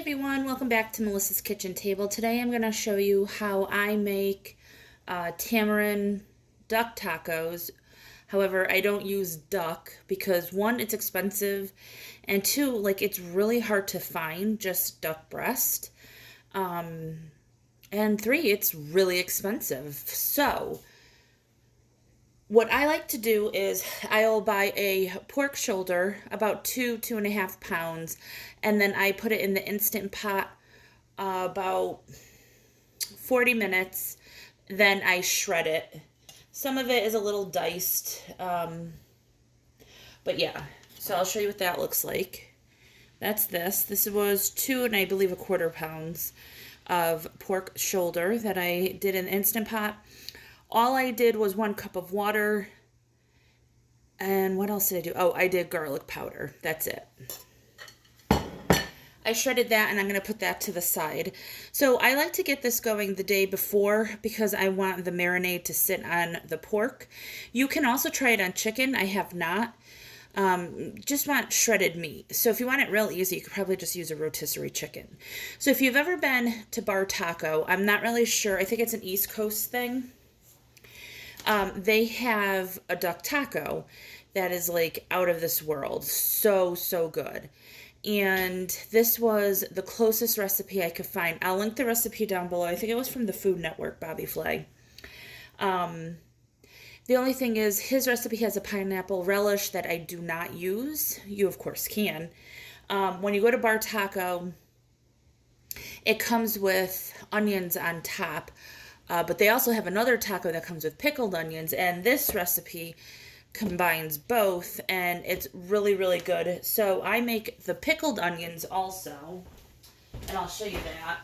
everyone, welcome back to Melissa's Kitchen Table. Today I'm going to show you how I make tamarind duck tacos. However, I don't use duck because one, it's expensive, and two, like it's really hard to find just duck breast. And three, it's really expensive. So what I like to do is I'll buy a pork shoulder, about 2.5 pounds, and then I put it in the Instant Pot about 40 minutes. Then I shred it. Some of it is a little diced, but yeah. So I'll show you what that looks like. That's this. This was 2.25 pounds of pork shoulder that I did in the Instant Pot. All I did was 1 cup of water. And what else did I do? Oh, I did garlic powder. That's it. I shredded that and I'm going to put that to the side. So I like to get this going the day before because I want the marinade to sit on the pork. You can also try it on chicken. I have not. Just want shredded meat. So if you want it real easy, you could probably just use a rotisserie chicken. So if you've ever been to Bar Taco, I'm not really sure. I think it's an East Coast thing. They have a duck taco that is like out of this world. So good. And this was the closest recipe I could find. I'll link the recipe down below. I think it was from the Food Network, Bobby Flay. The only thing is his recipe has a pineapple relish that I do not use. You, of course, can. When you go to Bar Taco, it comes with onions on top. But they also have another taco that comes with pickled onions. And this recipe combines both. And it's really good. So I make the pickled onions also. And I'll show you that.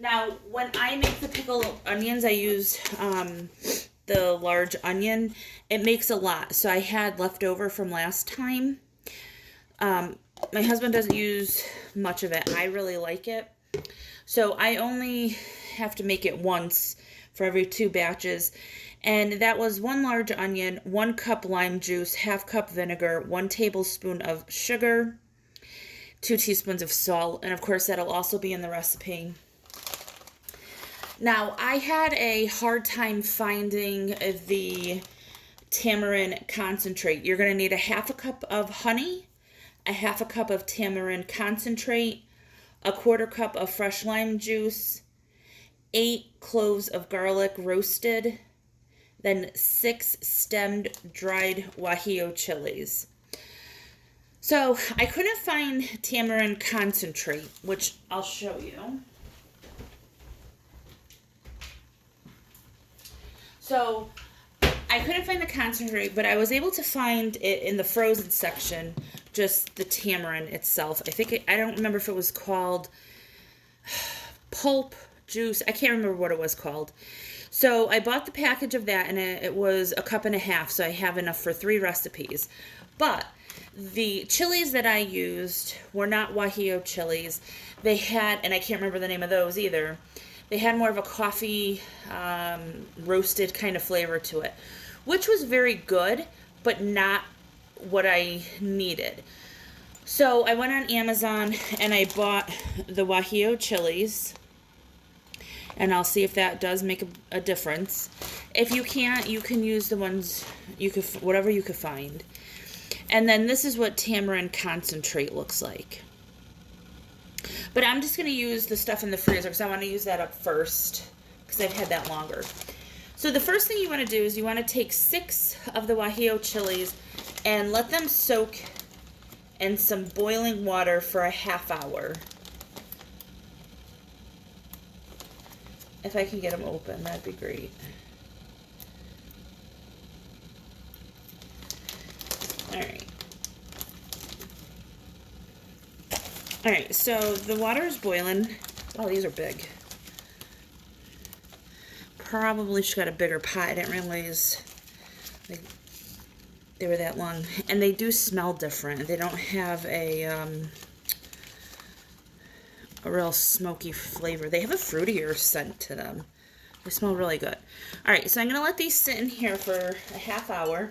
Now, when I make the pickled onions, I use the large onion. It makes a lot. So I had leftover from last time. My husband doesn't use much of it. I really like it. So I only have to make it once for every 2 batches. And that was 1 large onion, 1 cup lime juice, ½ cup vinegar, 1 tablespoon of sugar, 2 teaspoons of salt. And of course, that'll also be in the recipe. Now, I had a hard time finding the tamarind concentrate. You're going to need ½ cup of honey, ½ cup of tamarind concentrate, ¼ cup of fresh lime juice, 8 cloves of garlic roasted, then 6 stemmed dried guajillo chilies. So I couldn't find tamarind concentrate, which I'll show you. So I couldn't find the concentrate, but I was able to find it in the frozen section, just the tamarind itself. I don't remember if it was called pulp juice. I can't remember what it was called. So I bought the package of that, and it was 1.5 cups, so I have enough for 3 recipes. But the chilies that I used were not guajillo chilies. They had, and I can't remember the name of those either, they had more of a coffee roasted kind of flavor to it, which was very good, but not what I needed. So I went on Amazon and I bought the guajillo chilies, and I'll see if that does make a difference. If you can't, you can use the ones whatever you could find. And then this is what tamarind concentrate looks like. But I'm just going to use the stuff in the freezer because I want to use that up first because I've had that longer. So the first thing you want to do is you want to take 6 of the guajillo chilies and let them soak in some boiling water for a ½ hour. If I can get them open, that'd be great. Alright, so the water is boiling. Oh, these are big. Probably should have got a bigger pot. I didn't realize they were that long. And they do smell different. They don't have a real smoky flavor. They have a fruitier scent to them. They smell really good. Alright, so I'm going to let these sit in here for a ½ hour.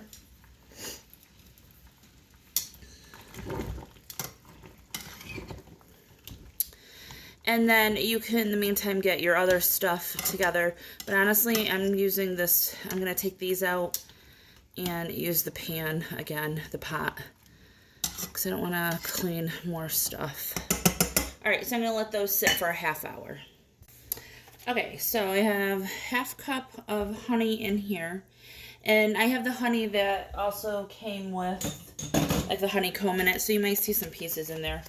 And then you can, in the meantime, get your other stuff together. But honestly, I'm using this, I'm going to take these out and use the pan again, the pot, because I don't want to clean more stuff. All right, so I'm going to let those sit for a half hour. Okay, so I have 1/2 cup of honey in here. And I have the honey that also came with like the honeycomb in it, so you might see some pieces in there.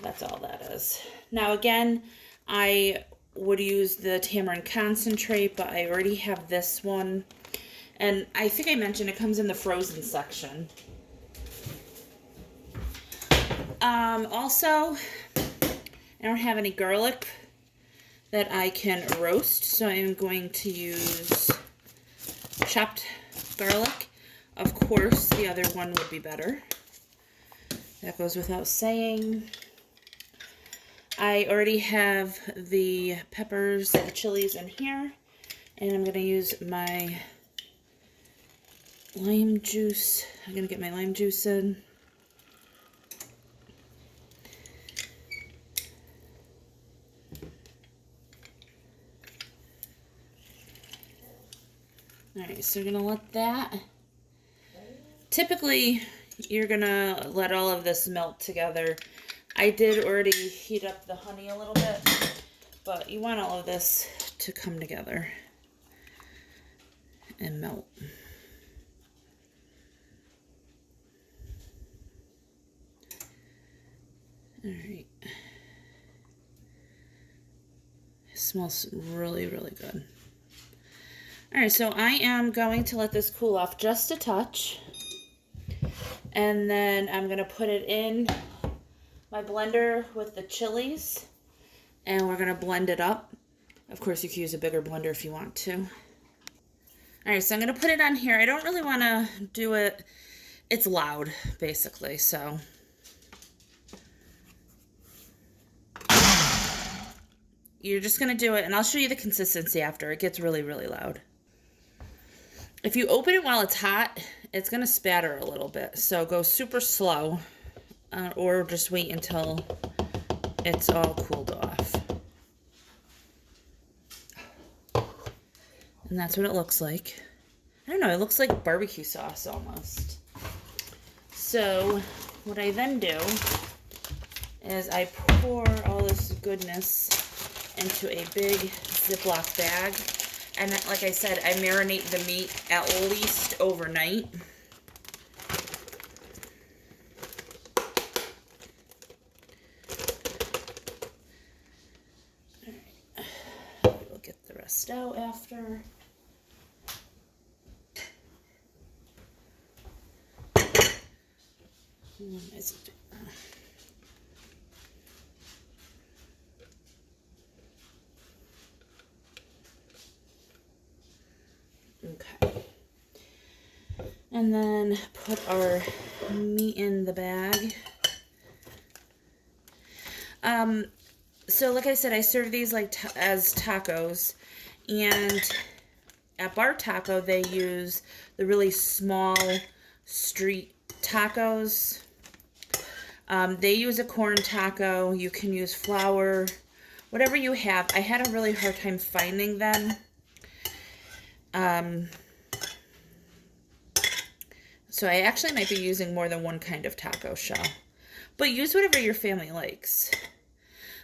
That's all that is. Now again, I would use the tamarind concentrate, but I already have this one. And I think I mentioned it comes in the frozen section. Also, I don't have any garlic that I can roast, so I'm going to use chopped garlic. Of course, the other one would be better. That goes without saying. I already have the peppers, the chilies in here, and I'm going to use my lime juice. I'm going to get my lime juice in. Alright, so we're going to let that. Typically, you're going to let all of this melt together. I did already heat up the honey a little bit, but you want all of this to come together and melt. Alright. It smells really, really good. Alright, so I am going to let this cool off just a touch. And then I'm going to put it in my blender with the chilies. And we're going to blend it up. Of course, you can use a bigger blender if you want to. Alright, so I'm going to put it on here. I don't really want to do it. It's loud, basically, so. You're just going to do it, and I'll show you the consistency after. It gets really, really loud. If you open it while it's hot, it's going to spatter a little bit. So go super slow, or just wait until it's all cooled off. And that's what it looks like. I don't know, it looks like barbecue sauce almost. So what I then do is I pour all this goodness into a big Ziploc bag. And like I said, I marinate the meat at least overnight. Alright, we'll get the rest out after. Okay. And then put our meat in the bag. So like I said, I serve these like as tacos, and at Bar Taco they use the really small street tacos. They use a corn taco. You can use flour, whatever you have. I had a really hard time finding them. So I actually might be using more than one kind of taco shell. But use whatever your family likes.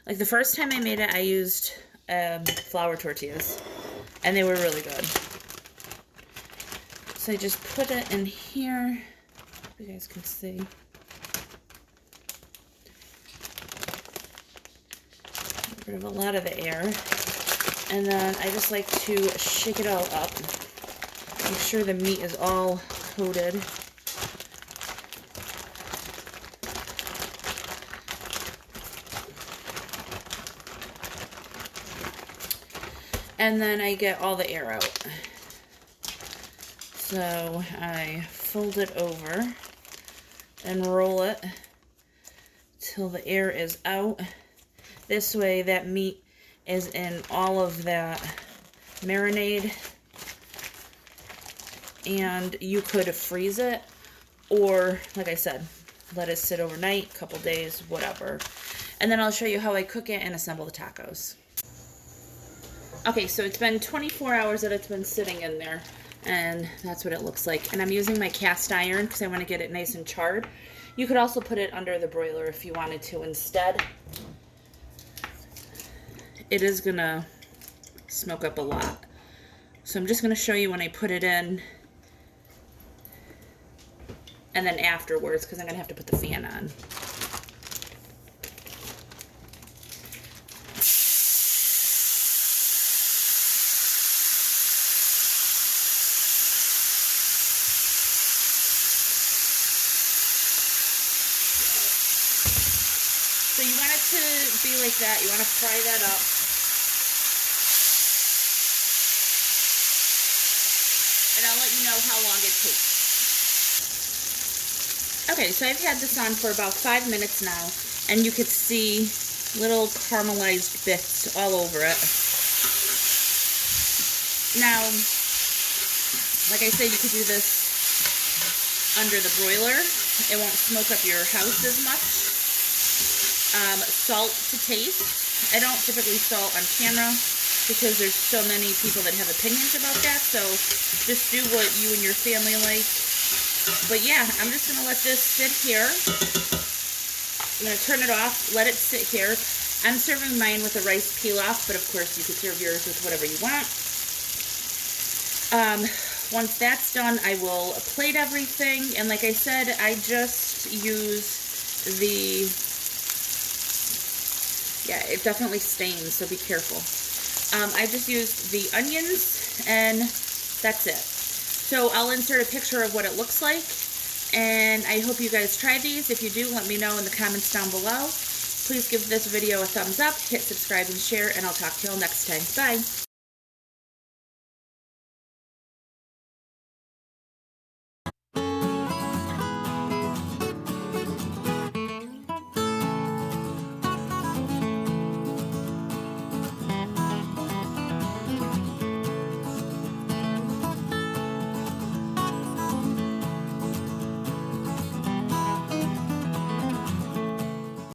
Like the first time I made it, I used flour tortillas. And they were really good. So I just put it in here. Hope you guys can see. Get rid of a lot of the air. And then I just like to shake it all up. Make sure the meat is all coated. And then I get all the air out. So I fold it over and roll it till the air is out. This way that meat is in all of that marinade. And you could freeze it, or like I said, let it sit overnight, a couple days, whatever. And then I'll show you how I cook it and assemble the tacos. Okay, so it's been 24 hours that it's been sitting in there, and that's what it looks like. And I'm using my cast iron because I want to get it nice and charred. You could also put it under the broiler if you wanted to instead. It is gonna smoke up a lot. So I'm just gonna show you when I put it in, and then afterwards, because I'm gonna have to put the fan on. So you want it to be like that. You want to fry that up. And I'll let you know how long it takes. Okay, so I've had this on for about 5 minutes now, and you could see little caramelized bits all over it. Now, like I said, you could do this under the broiler. It won't smoke up your house as much. Salt to taste. I don't typically salt on camera because there's so many people that have opinions about that, so just do what you and your family like. But yeah, I'm just going to let this sit here. I'm going to turn it off, let it sit here. I'm serving mine with a rice pilaf, but of course you could serve yours with whatever you want. Once that's done, I will plate everything, and like I said, I just use the... Yeah, it definitely stains, so be careful. I just used the onions, and that's it. So I'll insert a picture of what it looks like, and I hope you guys try these. If you do, let me know in the comments down below. Please give this video a thumbs up, hit subscribe and share, and I'll talk to you all next time. Bye!